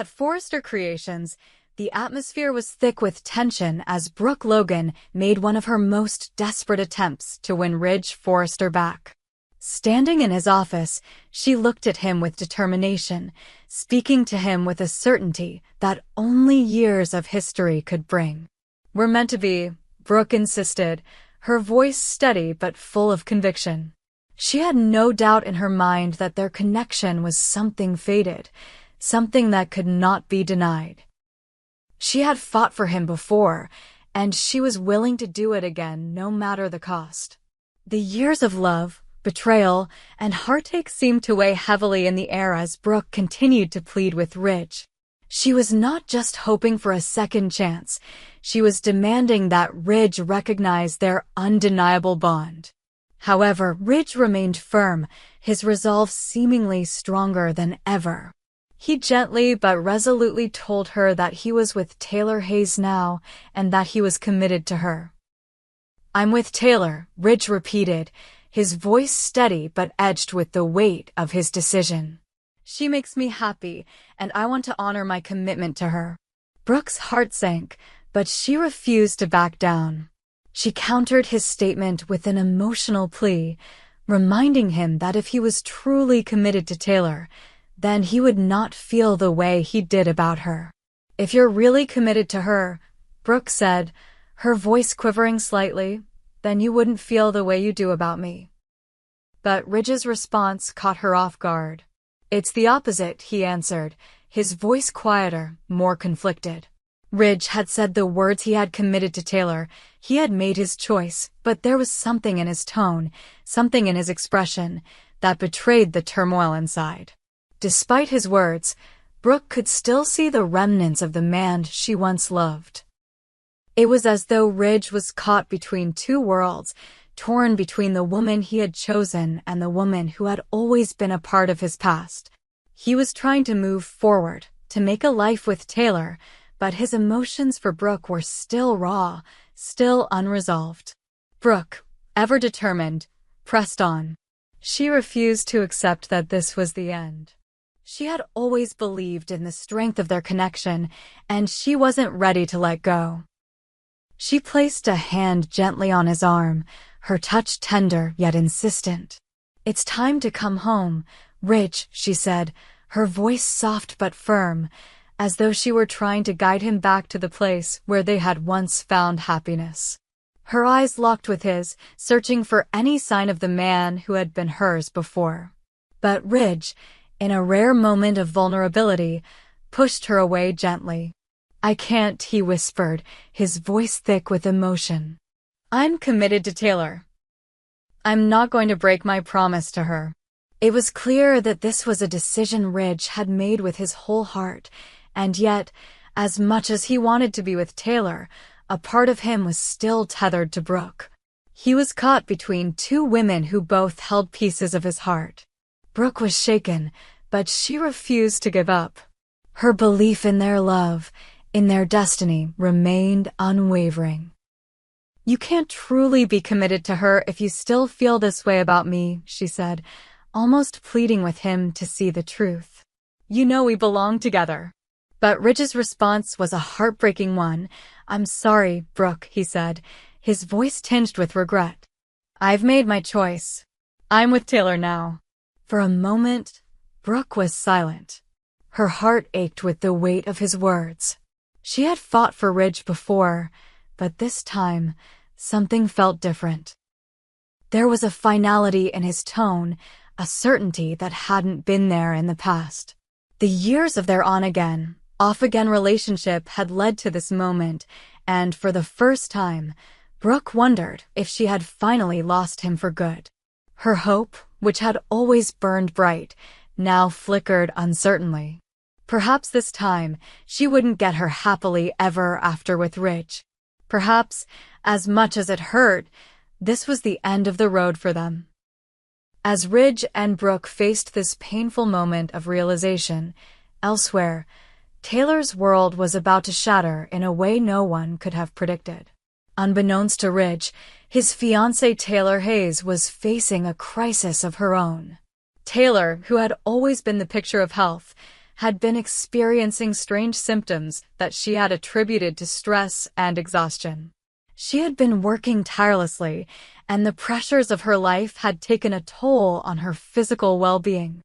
At Forrester Creations, the atmosphere was thick with tension as Brooke Logan made one of her most desperate attempts to win Ridge Forrester back. Standing in his office, she looked at him with determination, speaking to him with a certainty that only years of history could bring. "We're meant to be," Brooke insisted, her voice steady but full of conviction. She had no doubt in her mind that their connection was something fated, something that could not be denied. She had fought for him before, and she was willing to do it again no matter the cost. The years of love, betrayal, and heartache seemed to weigh heavily in the air as Brooke continued to plead with Ridge. She was not just hoping for a second chance, she was demanding that Ridge recognize their undeniable bond. However, Ridge remained firm, his resolve seemingly stronger than ever. He gently but resolutely told her that he was with Taylor Hayes now and that he was committed to her. "I'm with Taylor," Ridge repeated, his voice steady but edged with the weight of his decision. "She makes me happy, and I want to honor my commitment to her." Brooke's heart sank, but she refused to back down. She countered his statement with an emotional plea, reminding him that if he was truly committed to Taylor, then he would not feel the way he did about her. "If you're really committed to her," Brooke said, her voice quivering slightly, "then you wouldn't feel the way you do about me." But Ridge's response caught her off guard. "It's the opposite," he answered, his voice quieter, more conflicted. Ridge had said the words he had committed to Taylor. He had made his choice, but there was something in his tone, something in his expression, that betrayed the turmoil inside. Despite his words, Brooke could still see the remnants of the man she once loved. It was as though Ridge was caught between two worlds, torn between the woman he had chosen and the woman who had always been a part of his past. He was trying to move forward, to make a life with Taylor, but his emotions for Brooke were still raw, still unresolved. Brooke, ever determined, pressed on. She refused to accept that this was the end. She had always believed in the strength of their connection, and she wasn't ready to let go. She placed a hand gently on his arm, her touch tender yet insistent. "It's time to come home, Ridge," she said, her voice soft but firm, as though she were trying to guide him back to the place where they had once found happiness. Her eyes locked with his, searching for any sign of the man who had been hers before. But Ridge, in a rare moment of vulnerability, pushed her away gently. "I can't," he whispered, his voice thick with emotion. "I'm committed to Taylor. I'm not going to break my promise to her." It was clear that this was a decision Ridge had made with his whole heart, and yet, as much as he wanted to be with Taylor, a part of him was still tethered to Brooke. He was caught between two women who both held pieces of his heart. Brooke was shaken, but she refused to give up. Her belief in their love, in their destiny, remained unwavering. "You can't truly be committed to her if you still feel this way about me," she said, almost pleading with him to see the truth. "You know we belong together." But Ridge's response was a heartbreaking one. "I'm sorry, Brooke," he said, his voice tinged with regret. "I've made my choice. I'm with Taylor now." For a moment, Brooke was silent. Her heart ached with the weight of his words. She had fought for Ridge before, but this time, something felt different. There was a finality in his tone, a certainty that hadn't been there in the past. The years of their on-again, off-again relationship had led to this moment, and for the first time, Brooke wondered if she had finally lost him for good. Her hope, which had always burned bright, now flickered uncertainly. Perhaps this time, she wouldn't get her happily ever after with Ridge. Perhaps, as much as it hurt, this was the end of the road for them. As Ridge and Brooke faced this painful moment of realization, elsewhere, Taylor's world was about to shatter in a way no one could have predicted. Unbeknownst to Ridge, his fiancée Taylor Hayes was facing a crisis of her own. Taylor, who had always been the picture of health, had been experiencing strange symptoms that she had attributed to stress and exhaustion. She had been working tirelessly, and the pressures of her life had taken a toll on her physical well-being.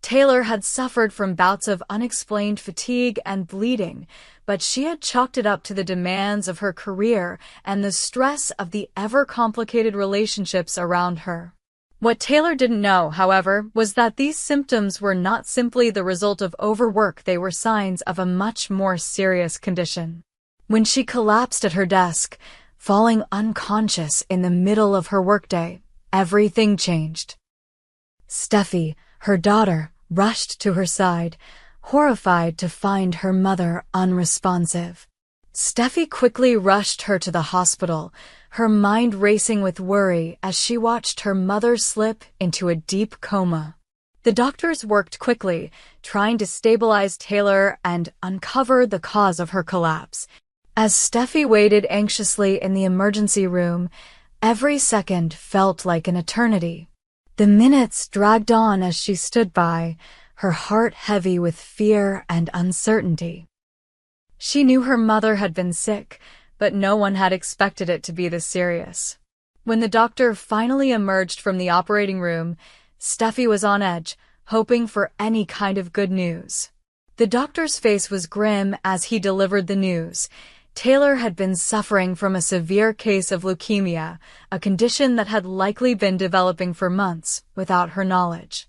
Taylor had suffered from bouts of unexplained fatigue and bleeding, but she had chalked it up to the demands of her career and the stress of the ever-complicated relationships around her. What Taylor didn't know, however, was that these symptoms were not simply the result of overwork, they were signs of a much more serious condition. When she collapsed at her desk, falling unconscious in the middle of her workday, everything changed. Steffy, her daughter, rushed to her side, horrified to find her mother unresponsive. Steffy quickly rushed her to the hospital, her mind racing with worry as she watched her mother slip into a deep coma. The doctors worked quickly, trying to stabilize Taylor and uncover the cause of her collapse. As Steffy waited anxiously in the emergency room, every second felt like an eternity. The minutes dragged on as she stood by, her heart heavy with fear and uncertainty. She knew her mother had been sick, but no one had expected it to be this serious. When the doctor finally emerged from the operating room, Steffy was on edge, hoping for any kind of good news. The doctor's face was grim as he delivered the news. Taylor had been suffering from a severe case of leukemia, a condition that had likely been developing for months without her knowledge.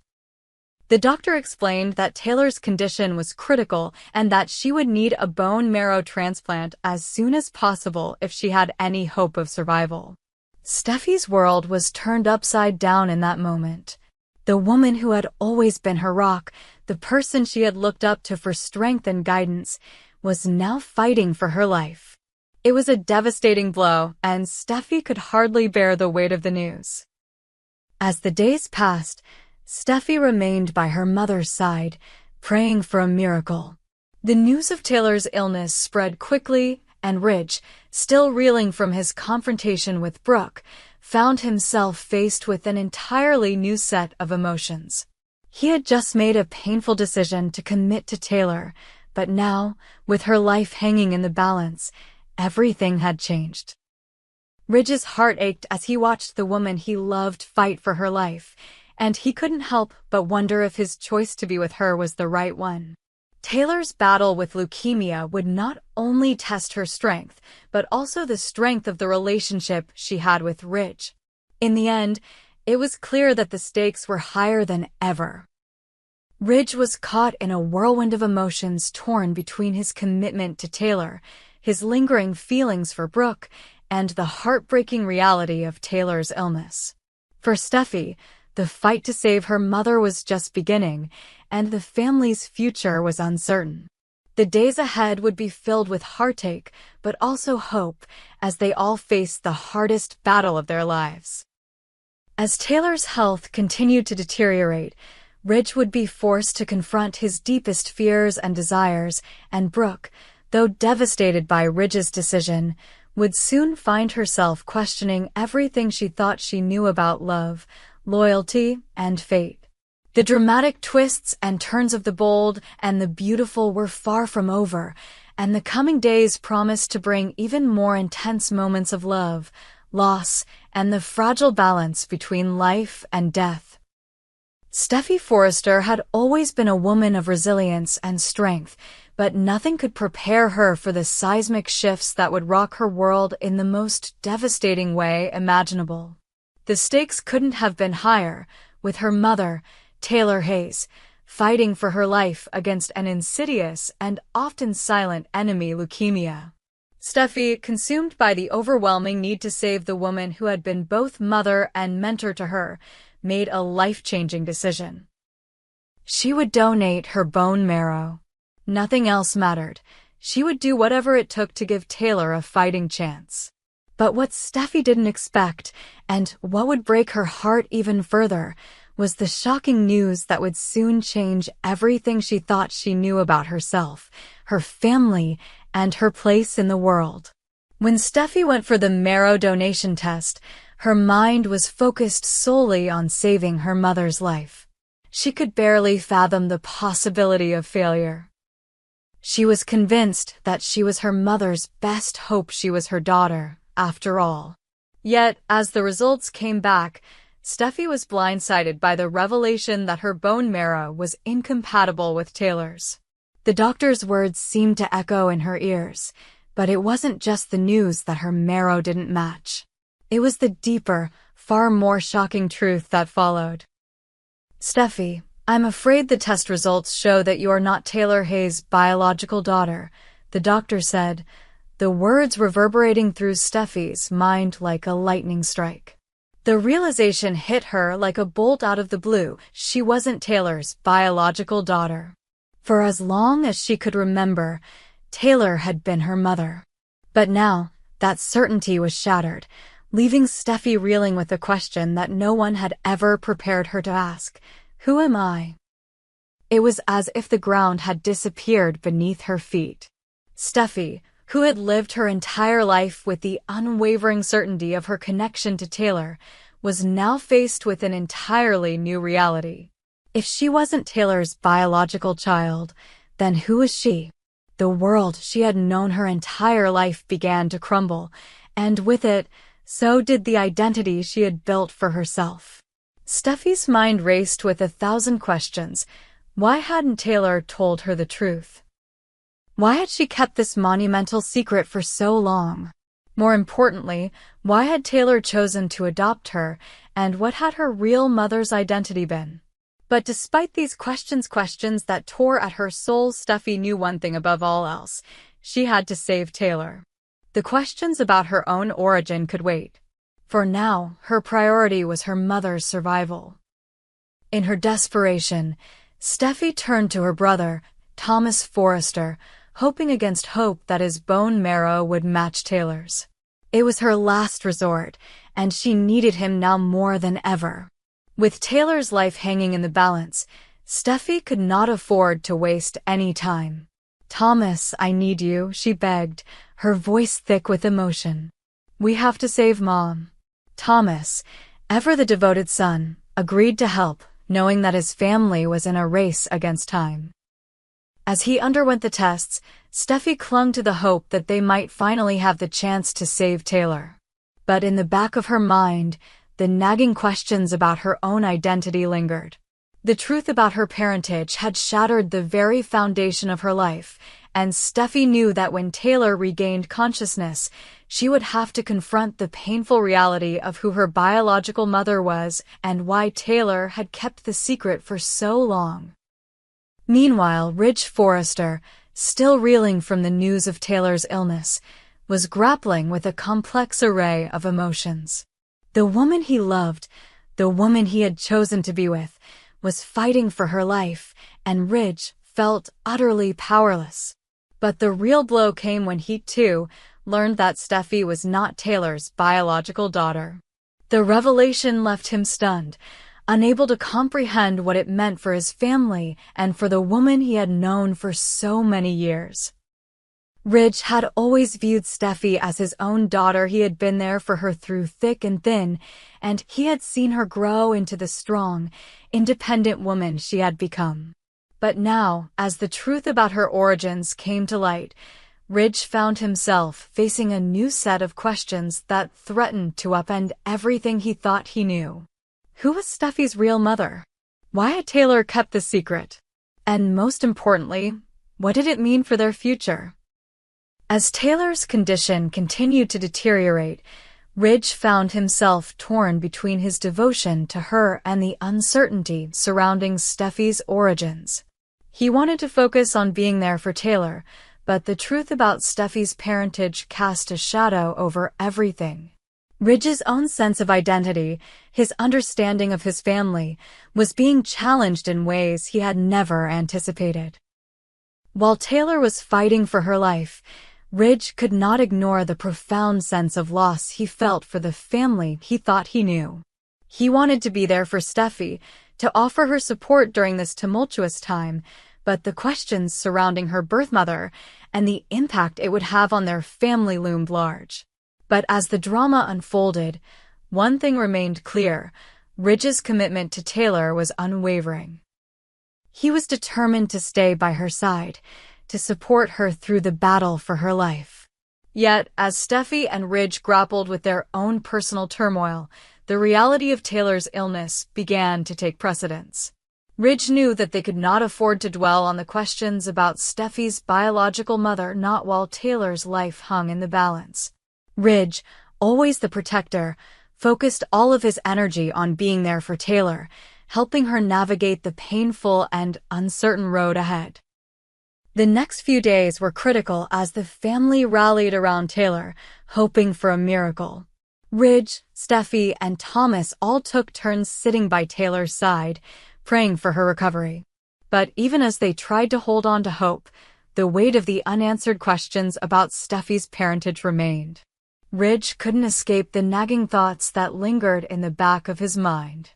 The doctor explained that Taylor's condition was critical and that she would need a bone marrow transplant as soon as possible if she had any hope of survival. Steffy's world was turned upside down in that moment. The woman who had always been her rock, the person she had looked up to for strength and guidance, was now fighting for her life. It was a devastating blow, and Steffy could hardly bear the weight of the news. As the days passed, Steffy remained by her mother's side, praying for a miracle. The news of Taylor's illness spread quickly, and Ridge, still reeling from his confrontation with Brooke, found himself faced with an entirely new set of emotions. He had just made a painful decision to commit to Taylor, but now, with her life hanging in the balance, everything had changed. Ridge's heart ached as he watched the woman he loved fight for her life, and he couldn't help but wonder if his choice to be with her was the right one. Taylor's battle with leukemia would not only test her strength, but also the strength of the relationship she had with Ridge. In the end, it was clear that the stakes were higher than ever. Ridge was caught in a whirlwind of emotions, torn between his commitment to Taylor, his lingering feelings for Brooke, and the heartbreaking reality of Taylor's illness. For Steffy, the fight to save her mother was just beginning, and the family's future was uncertain. The days ahead would be filled with heartache, but also hope, as they all faced the hardest battle of their lives. As Taylor's health continued to deteriorate, Ridge would be forced to confront his deepest fears and desires, and Brooke, though devastated by Ridge's decision, would soon find herself questioning everything she thought she knew about love, loyalty, and fate. The dramatic twists and turns of the bold and the beautiful were far from over, and the coming days promised to bring even more intense moments of love, loss, and the fragile balance between life and death. Steffy Forrester had always been a woman of resilience and strength, but nothing could prepare her for the seismic shifts that would rock her world in the most devastating way imaginable. The stakes couldn't have been higher, with her mother, Taylor Hayes, fighting for her life against an insidious and often silent enemy, leukemia. Steffy, consumed by the overwhelming need to save the woman who had been both mother and mentor to her, made a life-changing decision. She would donate her bone marrow. Nothing else mattered. She would do whatever it took to give Taylor a fighting chance. But what Steffy didn't expect, and what would break her heart even further, was the shocking news that would soon change everything she thought she knew about herself, her family, and her place in the world. When Steffy went for the marrow donation test, her mind was focused solely on saving her mother's life. She could barely fathom the possibility of failure. She was convinced that she was her mother's best hope. She was her daughter, after all. Yet, as the results came back, Steffy was blindsided by the revelation that her bone marrow was incompatible with Taylor's. The doctor's words seemed to echo in her ears, but it wasn't just the news that her marrow didn't match. It was the deeper, far more shocking truth that followed. "Steffy, I'm afraid the test results show that you are not Taylor Hayes' biological daughter," the doctor said, the words reverberating through Steffy's mind like a lightning strike. The realization hit her like a bolt out of the blue. She wasn't Taylor's biological daughter. For as long as she could remember, Taylor had been her mother. But now, that certainty was shattered, leaving Steffy reeling with a question that no one had ever prepared her to ask. Who am I? It was as if the ground had disappeared beneath her feet. Steffy, who had lived her entire life with the unwavering certainty of her connection to Taylor, was now faced with an entirely new reality. If she wasn't Taylor's biological child, then who was she? The world she had known her entire life began to crumble, and with it, so did the identity she had built for herself. Steffy's mind raced with 1,000 questions. Why hadn't Taylor told her the truth? Why had she kept this monumental secret for so long? More importantly, why had Taylor chosen to adopt her, and what had her real mother's identity been? But despite these questions that tore at her soul, Steffy knew one thing above all else. She had to save Taylor. The questions about her own origin could wait. For now, her priority was her mother's survival. In her desperation, Steffy turned to her brother, Thomas Forrester, hoping against hope that his bone marrow would match Taylor's. It was her last resort, and she needed him now more than ever. With Taylor's life hanging in the balance, Steffy could not afford to waste any time. "Thomas, I need you," she begged, her voice thick with emotion. "We have to save Mom." Thomas, ever the devoted son, agreed to help, knowing that his family was in a race against time. As he underwent the tests, Steffy clung to the hope that they might finally have the chance to save Taylor. But in the back of her mind, the nagging questions about her own identity lingered. The truth about her parentage had shattered the very foundation of her life, and Steffy knew that when Taylor regained consciousness, she would have to confront the painful reality of who her biological mother was and why Taylor had kept the secret for so long. Meanwhile, Ridge Forrester, still reeling from the news of Taylor's illness, was grappling with a complex array of emotions. The woman he loved, the woman he had chosen to be with, was fighting for her life, and Ridge felt utterly powerless. But the real blow came when he, too, learned that Steffy was not Taylor's biological daughter. The revelation left him stunned, unable to comprehend what it meant for his family and for the woman he had known for so many years. Ridge had always viewed Steffy as his own daughter. He had been there for her through thick and thin, and he had seen her grow into the strong, independent woman she had become. But now, as the truth about her origins came to light, Ridge found himself facing a new set of questions that threatened to upend everything he thought he knew. Who was Steffy's real mother? Why had Taylor kept the secret? And most importantly, what did it mean for their future? As Taylor's condition continued to deteriorate, Ridge found himself torn between his devotion to her and the uncertainty surrounding Steffy's origins. He wanted to focus on being there for Taylor, but the truth about Steffy's parentage cast a shadow over everything. Ridge's own sense of identity, his understanding of his family, was being challenged in ways he had never anticipated. While Taylor was fighting for her life, Ridge could not ignore the profound sense of loss he felt for the family he thought he knew. He wanted to be there for Steffy, to offer her support during this tumultuous time, but the questions surrounding her birth mother and the impact it would have on their family loomed large. But as the drama unfolded, one thing remained clear: Ridge's commitment to Taylor was unwavering. He was determined to stay by her side, to support her through the battle for her life. Yet, as Steffy and Ridge grappled with their own personal turmoil, the reality of Taylor's illness began to take precedence. Ridge knew that they could not afford to dwell on the questions about Steffy's biological mother, not while Taylor's life hung in the balance. Ridge, always the protector, focused all of his energy on being there for Taylor, helping her navigate the painful and uncertain road ahead. The next few days were critical as the family rallied around Taylor, hoping for a miracle. Ridge, Steffy, and Thomas all took turns sitting by Taylor's side, praying for her recovery. But even as they tried to hold on to hope, the weight of the unanswered questions about Steffy's parentage remained. Ridge couldn't escape the nagging thoughts that lingered in the back of his mind.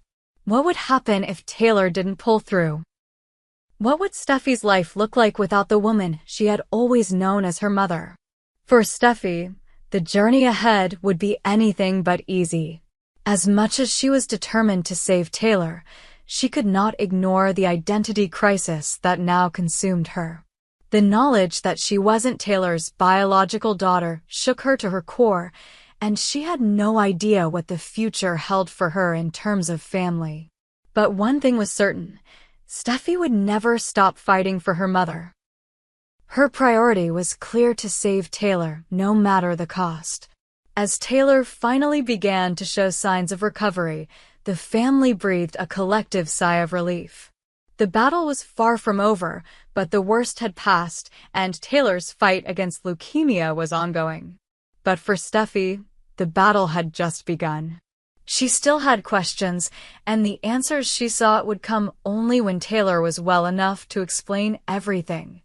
What would happen if Taylor didn't pull through? What would Steffy's life look like without the woman she had always known as her mother? For Steffy, the journey ahead would be anything but easy. As much as she was determined to save Taylor, she could not ignore the identity crisis that now consumed her. The knowledge that she wasn't Taylor's biological daughter shook her to her core, and she had no idea what the future held for her in terms of family. But one thing was certain: Steffy would never stop fighting for her mother. Her priority was clear: to save Taylor, no matter the cost. As Taylor finally began to show signs of recovery, the family breathed a collective sigh of relief. The battle was far from over, but the worst had passed, and Taylor's fight against leukemia was ongoing. But for Steffy, the battle had just begun. She still had questions, and the answers she sought would come only when Taylor was well enough to explain everything.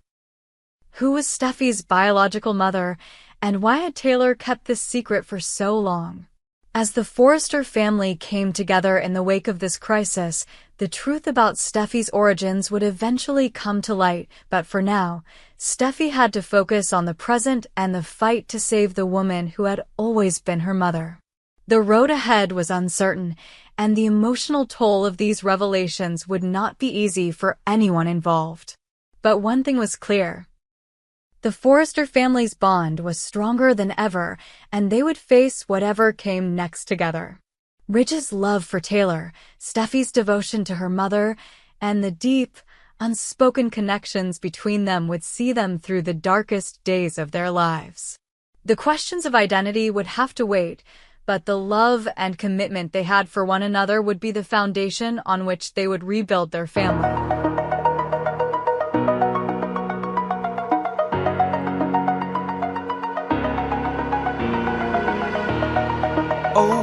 Who was Steffy's biological mother, and why had Taylor kept this secret for so long? As the Forrester family came together in the wake of this crisis, the truth about Steffy's origins would eventually come to light, but for now, Steffy had to focus on the present and the fight to save the woman who had always been her mother. The road ahead was uncertain, and the emotional toll of these revelations would not be easy for anyone involved. But one thing was clear: the Forrester family's bond was stronger than ever, and they would face whatever came next together. Ridge's love for Taylor, Steffy's devotion to her mother, and the deep, unspoken connections between them would see them through the darkest days of their lives. The questions of identity would have to wait, but the love and commitment they had for one another would be the foundation on which they would rebuild their family.